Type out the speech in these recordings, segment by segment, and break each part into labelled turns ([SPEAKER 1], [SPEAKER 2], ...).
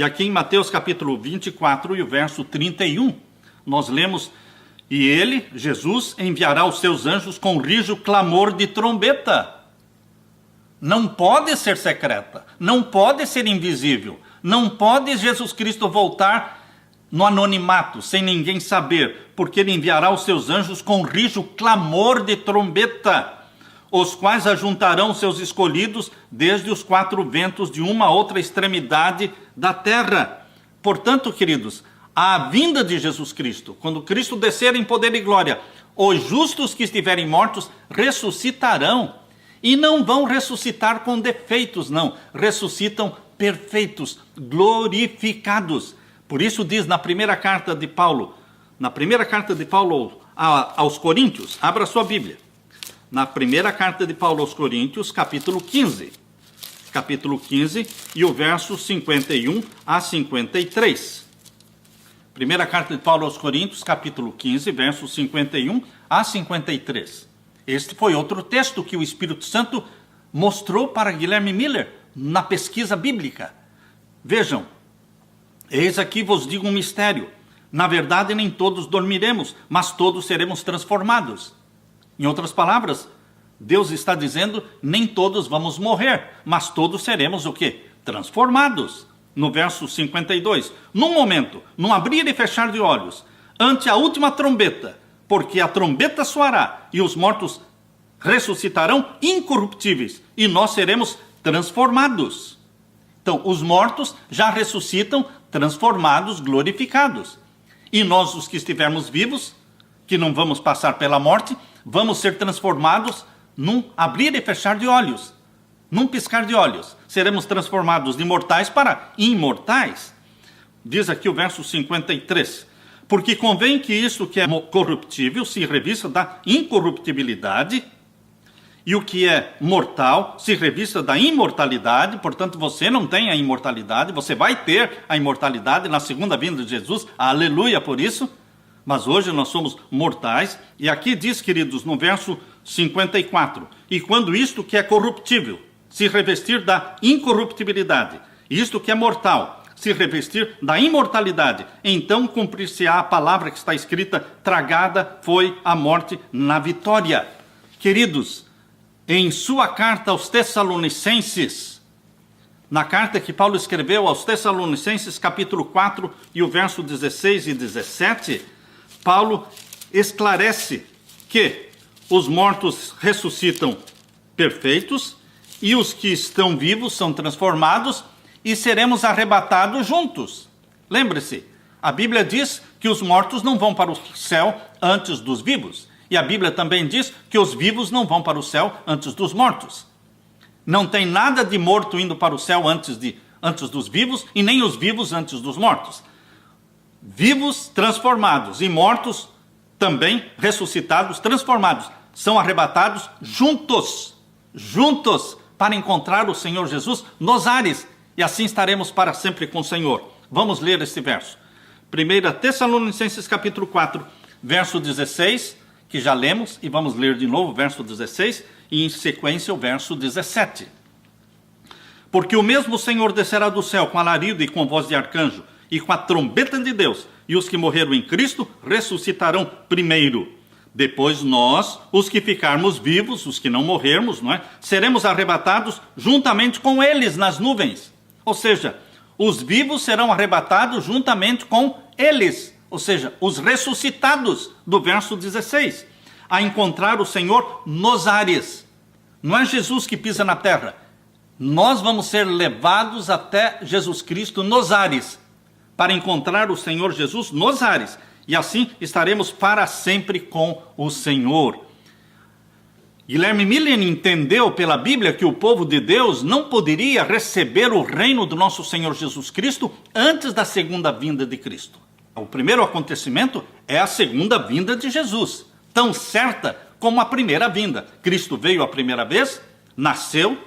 [SPEAKER 1] E aqui em Mateus capítulo 24 e o verso 31, nós lemos: e ele, Jesus, enviará os seus anjos com rijo clamor de trombeta. Não pode ser secreta, não pode ser invisível, não pode Jesus Cristo voltar no anonimato, sem ninguém saber, porque ele enviará os seus anjos com rijo clamor de trombeta, os quais ajuntarão seus escolhidos desde os quatro ventos de uma a outra extremidade da terra. Portanto, queridos, a vinda de Jesus Cristo, quando Cristo descer em poder e glória, os justos que estiverem mortos ressuscitarão. E não vão ressuscitar com defeitos, não. Ressuscitam perfeitos, glorificados. Por isso diz na primeira carta de Paulo aos Coríntios, abra sua Bíblia. Na primeira carta de Paulo aos Coríntios, capítulo 15. Capítulo 15 e o verso 51 a 53. Primeira carta de Paulo aos Coríntios, capítulo 15, versos 51 a 53. Este foi outro texto que o Espírito Santo mostrou para Guilherme Miller na pesquisa bíblica. Vejam, eis aqui vos digo um mistério. Na verdade, nem todos dormiremos, mas todos seremos transformados. Em outras palavras, Deus está dizendo, nem todos vamos morrer, mas todos seremos o quê? Transformados. No verso 52, num momento, num abrir e fechar de olhos, ante a última trombeta, porque a trombeta soará e os mortos ressuscitarão incorruptíveis e nós seremos transformados. Então, os mortos já ressuscitam transformados, glorificados. E nós, os que estivermos vivos, que não vamos passar pela morte, vamos ser transformados num abrir e fechar de olhos. Num piscar de olhos, seremos transformados de mortais para imortais. Diz aqui o verso 53. Porque convém que isto que é corruptível se revista da incorruptibilidade, e o que é mortal se revista da imortalidade. Portanto, você não tem a imortalidade, você vai ter a imortalidade na segunda vinda de Jesus. Aleluia por isso. Mas hoje nós somos mortais. E aqui diz, queridos, no verso 54, e quando isto que é corruptível se revestir da incorruptibilidade, e isto que é mortal se revestir da imortalidade, então cumprir-se-á a palavra que está escrita, tragada foi a morte na vitória. Queridos, em sua carta aos Tessalonicenses, na carta que Paulo escreveu aos Tessalonicenses, capítulo 4, e o verso 16 e 17, Paulo esclarece que os mortos ressuscitam perfeitos, e os que estão vivos são transformados, e seremos arrebatados juntos. Lembre-se, a Bíblia diz que os mortos não vão para o céu antes dos vivos. E a Bíblia também diz que os vivos não vão para o céu antes dos mortos. Não tem nada de morto indo para o céu antes dos vivos, e nem os vivos antes dos mortos. Vivos transformados e mortos também ressuscitados, transformados, são arrebatados juntos, para encontrar o Senhor Jesus nos ares, e assim estaremos para sempre com o Senhor. Vamos ler este verso. 1 Tessalonicenses capítulo 4, verso 16, que já lemos, e vamos ler de novo o verso 16, e em sequência o verso 17. Porque o mesmo Senhor descerá do céu com alarido e com voz de arcanjo, e com a trombeta de Deus, e os que morreram em Cristo ressuscitarão primeiro. Depois nós, os que ficarmos vivos, os que não morrermos, não é? Seremos arrebatados juntamente com eles nas nuvens. Ou seja, os vivos serão arrebatados juntamente com eles. Ou seja, os ressuscitados, do verso 16. A encontrar o Senhor nos ares. Não é Jesus que pisa na terra. Nós vamos ser levados até Jesus Cristo nos ares, para encontrar o Senhor Jesus nos ares. E assim estaremos para sempre com o Senhor. Guilherme Miller entendeu pela Bíblia que o povo de Deus não poderia receber o reino do nosso Senhor Jesus Cristo antes da segunda vinda de Cristo. O primeiro acontecimento é a segunda vinda de Jesus, tão certa como a primeira vinda. Cristo veio a primeira vez, nasceu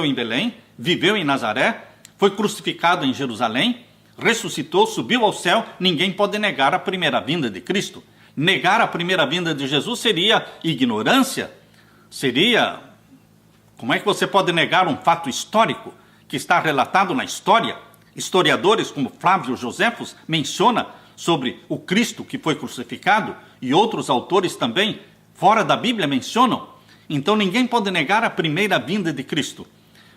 [SPEAKER 1] em Belém, viveu em Nazaré, foi crucificado em Jerusalém, ressuscitou, subiu ao céu. Ninguém pode negar a primeira vinda de Cristo. Negar a primeira vinda de Jesus seria ignorância. Como é que você pode negar um fato histórico que está relatado na história? Historiadores como Flávio Joséfos menciona sobre o Cristo que foi crucificado, e outros autores também, fora da Bíblia, mencionam. Então ninguém pode negar a primeira vinda de Cristo.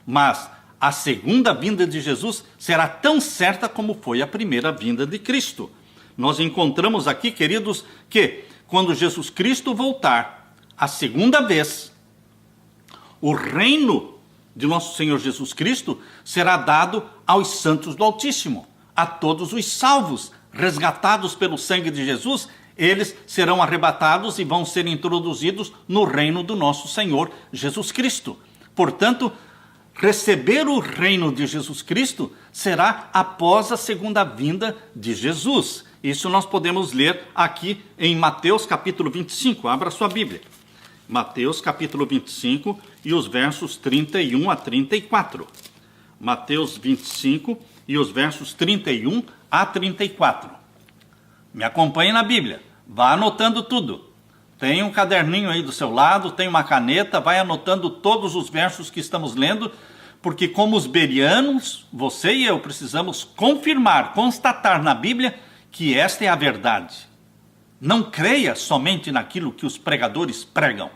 [SPEAKER 1] Mas a segunda vinda de Jesus será tão certa como foi a primeira vinda de Cristo. Nós encontramos aqui, queridos, que quando Jesus Cristo voltar a segunda vez, o reino de nosso Senhor Jesus Cristo será dado aos santos do Altíssimo, a todos os salvos, resgatados pelo sangue de Jesus. Eles serão arrebatados e vão ser introduzidos no reino do nosso Senhor Jesus Cristo. Portanto, receber o reino de Jesus Cristo será após a segunda vinda de Jesus. Isso nós podemos ler aqui em Mateus capítulo 25. Abra sua Bíblia. Mateus capítulo 25 e os versos 31 a 34. Mateus 25 e os versos 31 a 34. Me acompanhe na Bíblia. Vá anotando tudo. Tem um caderninho aí do seu lado, tem uma caneta, vai anotando todos os versos que estamos lendo, porque como os bereanos, você e eu precisamos confirmar, constatar na Bíblia que esta é a verdade. Não creia somente naquilo que os pregadores pregam.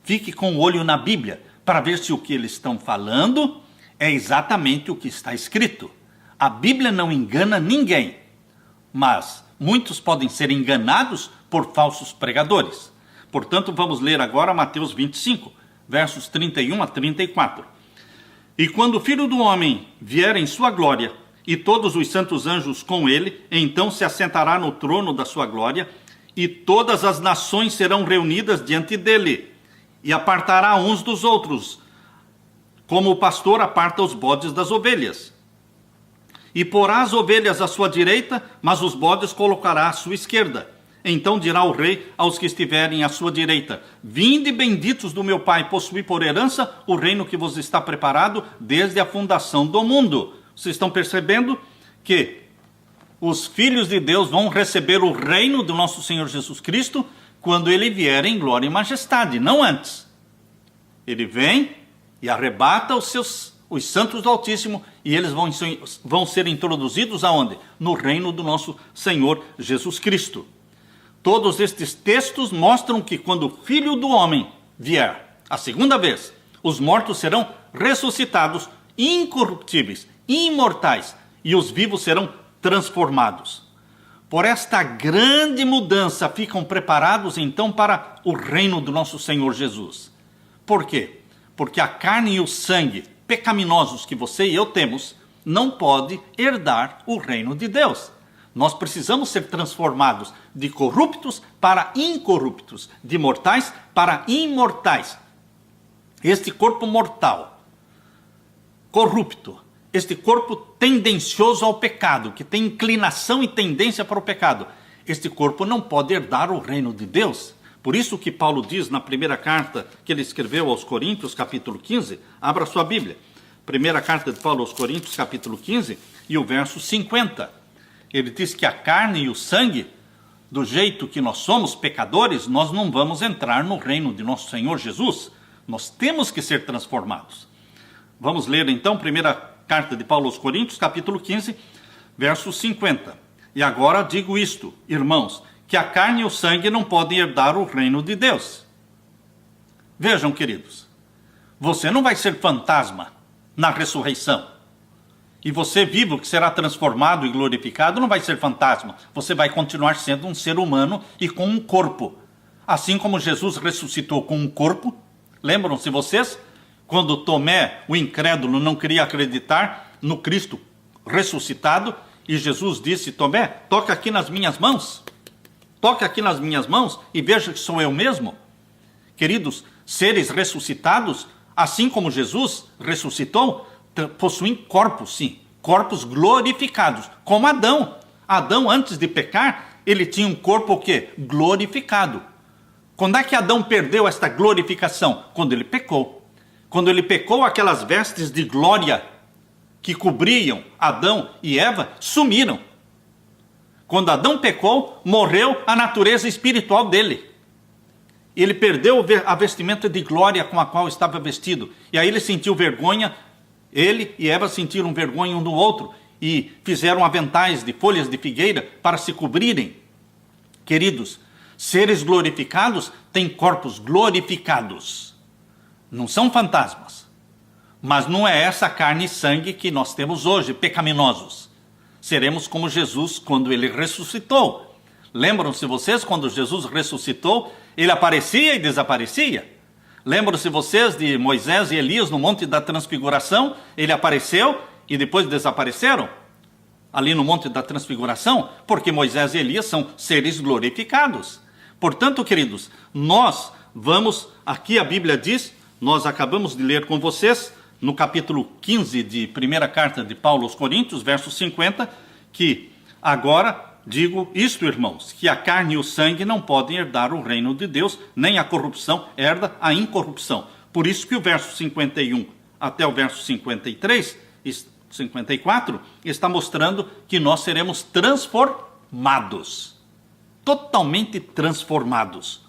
[SPEAKER 1] Fique com o olho na Bíblia para ver se o que eles estão falando é exatamente o que está escrito. A Bíblia não engana ninguém, mas muitos podem ser enganados por falsos pregadores. Portanto, vamos ler agora Mateus 25, versos 31 a 34. E quando o Filho do Homem vier em sua glória, e todos os santos anjos com ele, então se assentará no trono da sua glória, e todas as nações serão reunidas diante dele, e apartará uns dos outros, como o pastor aparta os bodes das ovelhas. E porá as ovelhas à sua direita, mas os bodes colocará à sua esquerda. Então dirá o rei aos que estiverem à sua direita: vinde benditos do meu Pai, possuí por herança o reino que vos está preparado desde a fundação do mundo. Vocês estão percebendo que os filhos de Deus vão receber o reino do nosso Senhor Jesus Cristo quando ele vier em glória e majestade, não antes. Ele vem e arrebata os santos do Altíssimo, e eles vão ser introduzidos aonde? No reino do nosso Senhor Jesus Cristo. Todos estes textos mostram que quando o Filho do Homem vier a segunda vez, os mortos serão ressuscitados, incorruptíveis, imortais, e os vivos serão transformados. Por esta grande mudança ficam preparados então para o reino do nosso Senhor Jesus. Por quê? Porque a carne e o sangue pecaminosos que você e eu temos não pode herdar o reino de Deus. Nós precisamos ser transformados de corruptos para incorruptos, de mortais para imortais. Este corpo mortal, corrupto, este corpo tendencioso ao pecado, que tem inclinação e tendência para o pecado, este corpo não pode herdar o reino de Deus. Por isso que Paulo diz na primeira carta que ele escreveu aos Coríntios, capítulo 15, abra sua Bíblia. Primeira carta de Paulo aos Coríntios, capítulo 15, e o verso 50. Ele diz que a carne e o sangue, do jeito que nós somos pecadores, nós não vamos entrar no reino de nosso Senhor Jesus. Nós temos que ser transformados. Vamos ler então, primeira carta de Paulo aos Coríntios, capítulo 15, verso 50. E agora digo isto, irmãos, que a carne e o sangue não podem herdar o reino de Deus. Vejam, queridos, você não vai ser fantasma na ressurreição. E você vivo, que será transformado e glorificado, não vai ser fantasma. Você vai continuar sendo um ser humano e com um corpo. Assim como Jesus ressuscitou com um corpo. Lembram-se vocês? Quando Tomé, o incrédulo, não queria acreditar no Cristo ressuscitado, e Jesus disse: Tomé, toca aqui nas minhas mãos. Toque aqui nas minhas mãos e veja que sou eu mesmo. Queridos, seres ressuscitados, assim como Jesus ressuscitou, possuem corpos, sim, corpos glorificados, como Adão. Adão, antes de pecar, ele tinha um corpo o quê? Glorificado. Quando é que Adão perdeu esta glorificação? Quando ele pecou. Quando ele pecou, aquelas vestes de glória que cobriam Adão e Eva sumiram. Quando Adão pecou, morreu a natureza espiritual dele. Ele perdeu a vestimenta de glória com a qual estava vestido. E aí ele sentiu vergonha, ele e Eva sentiram vergonha um do outro. e fizeram aventais de folhas de figueira para se cobrirem. Queridos, seres glorificados têm corpos glorificados. Não são fantasmas. Mas não é essa carne e sangue que nós temos hoje, pecaminosos. Seremos como Jesus quando ele ressuscitou. Lembram-se vocês quando Jesus ressuscitou? Ele aparecia e desaparecia. Lembram-se vocês de Moisés e Elias no Monte da Transfiguração? Ele apareceu e depois desapareceram? Ali no Monte da Transfiguração? Porque Moisés e Elias são seres glorificados. Portanto, queridos, nós vamos, aqui a Bíblia diz, nós acabamos de ler com vocês, no capítulo 15 de primeira carta de Paulo aos Coríntios, verso 50, que agora digo isto, irmãos, que a carne e o sangue não podem herdar o reino de Deus, nem a corrupção herda a incorrupção. Por isso que o verso 51 até o verso 53, 54, está mostrando que nós seremos transformados. Totalmente transformados.